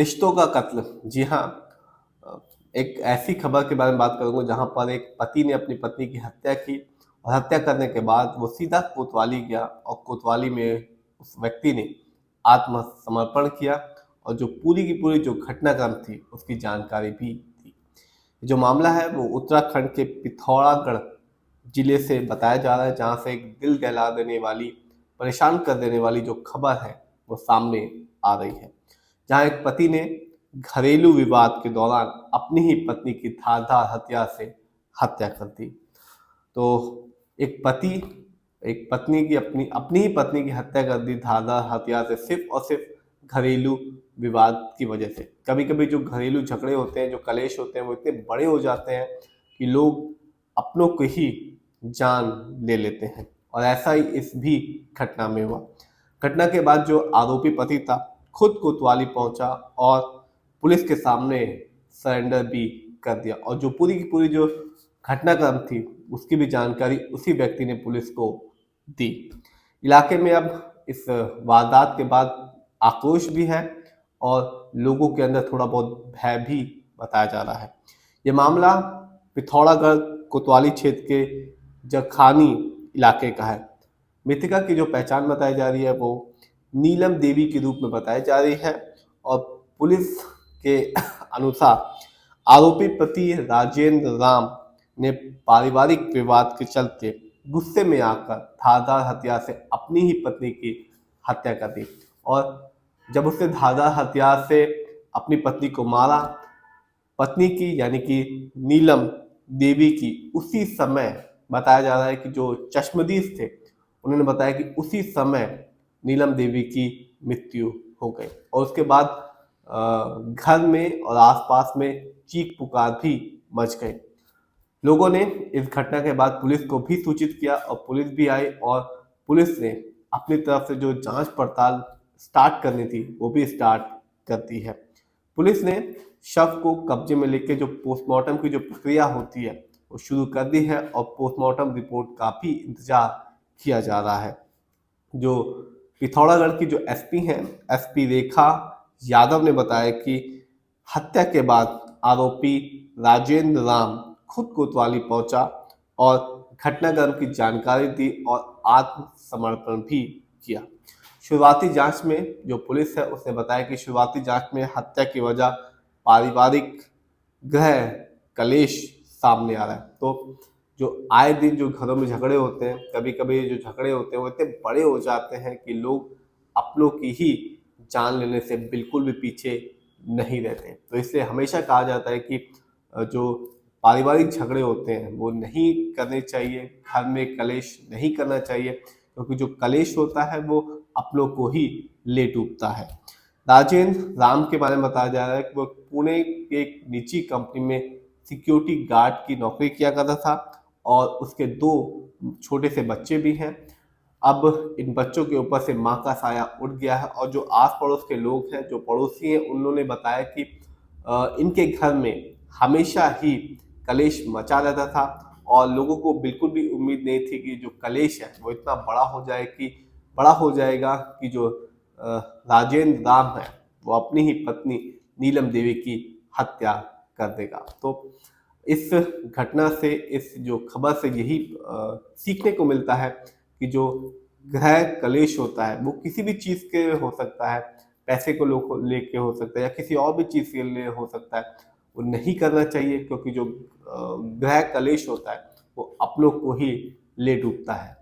रिश्तों का कत्ल। जी हाँ, एक ऐसी खबर के बारे में बात करूंगा जहां पर एक पति ने अपनी पत्नी की हत्या की और हत्या करने के बाद वो सीधा कोतवाली गया और कोतवाली में उस व्यक्ति ने आत्मसमर्पण किया और जो पूरी की पूरी जो घटनाक्रम थी उसकी जानकारी भी दी। जो मामला है वो उत्तराखंड के पिथौरागढ़ जिले से बताया जा रहा है, जहां से एक दिल दहला देने वाली, परेशान कर देने वाली जो खबर है वो सामने आ रही है। जहां एक पति ने घरेलू विवाद के दौरान अपनी ही पत्नी की धारदार हथियार से हत्या कर दी। तो एक पति एक पत्नी की अपनी अपनी ही पत्नी की हत्या कर दी धारदार हथियार से, सिर्फ और सिर्फ घरेलू विवाद की वजह से। कभी कभी जो घरेलू झगड़े होते हैं, जो कलेश होते हैं, वो इतने बड़े हो जाते हैं कि लोग अपनों को ही जान ले लेते हैं, और ऐसा ही इस भी घटना में हुआ। घटना के बाद जो आरोपी पति था खुद कोतवाली पहुंचा और पुलिस के सामने सरेंडर भी कर दिया, और जो पूरी की पूरी जो घटनाक्रम थी उसकी भी जानकारी उसी व्यक्ति ने पुलिस को दी। इलाके में अब इस वारदात के बाद आक्रोश भी है और लोगों के अंदर थोड़ा बहुत भय भी बताया जा रहा है। ये मामला पिथौरागढ़ कोतवाली क्षेत्र के जखानी इलाके का है। मृतका की जो पहचान बताई जा रही है वो नीलम देवी के रूप में बताई जा रही है, और पुलिस के अनुसार आरोपी पति राजेंद्र राम ने पारिवारिक विवाद के चलते गुस्से में आकर धारदार हथियार से अपनी ही पत्नी की हत्या कर दी, और जब उसने धारदार हथियार से अपनी पत्नी को मारा, पत्नी की यानी कि नीलम देवी की उसी समय, बताया जा रहा है कि जो चश्मदीद थे उन्होंने बताया कि उसी समय नीलम देवी की मृत्यु हो गई, और उसके बाद घर में और आसपास में चीख पुकार भी मच गई। लोगों ने इस घटना के बाद पुलिस को भी सूचित किया और पुलिस भी आई, और पुलिस ने अपनी तरफ से जो जांच पड़ताल स्टार्ट करनी थी वो भी स्टार्ट कर दी है। पुलिस ने शव को कब्जे में लेकर जो पोस्टमार्टम की जो प्रक्रिया होती है वो शुरू कर दी है, और पोस्टमार्टम रिपोर्ट का भी इंतजार किया जा रहा है। जो पिथौरागढ़ की जो एसपी हैं, एसपी रेखा यादव ने बताया कि हत्या के बाद आरोपी राजेंद्र राम खुद कोतवाली पहुंचा और घटनाक्रम की जानकारी दी और आत्मसमर्पण भी किया। शुरुआती जांच में जो पुलिस है उसने बताया कि शुरुआती जांच में हत्या की वजह पारिवारिक गृह कलेश सामने आ रहा है। तो जो आए दिन जो घरों में झगड़े होते हैं, कभी कभी जो झगड़े होते हैं वो इतने बड़े हो जाते हैं कि लोग अपनों की ही जान लेने से बिल्कुल भी पीछे नहीं रहते। तो इसलिए हमेशा कहा जाता है कि जो पारिवारिक झगड़े होते हैं वो नहीं करने चाहिए, घर में कलेश नहीं करना चाहिए, क्योंकि जो कलेश होता है वो अपनों को ही ले डूबता है। राजेंद्र राम के बारे में बताया जा रहा है कि वो पुणे के एक निजी कंपनी में सिक्योरिटी गार्ड की नौकरी किया करता था, और उसके 2 छोटे से बच्चे भी हैं। अब इन बच्चों के ऊपर से माँ का साया उठ गया है, और जो आस पड़ोस के लोग हैं, जो पड़ोसी हैं, उन्होंने बताया कि इनके घर में हमेशा ही कलेश मचा रहता था, और लोगों को बिल्कुल भी उम्मीद नहीं थी कि जो कलेश है वो इतना बड़ा हो जाएगा कि जो राजेंद्र राम है वो अपनी ही पत्नी नीलम देवी की हत्या कर देगा। तो इस घटना से, इस जो खबर से यही सीखने को मिलता है कि जो गृह कलेश होता है वो किसी भी चीज़ के हो सकता है, पैसे को लेके हो सकता है या किसी और भी चीज़ के लिए हो सकता है, वो नहीं करना चाहिए, क्योंकि जो गृह कलेश होता है वो अपनों को ही ले डूबता है।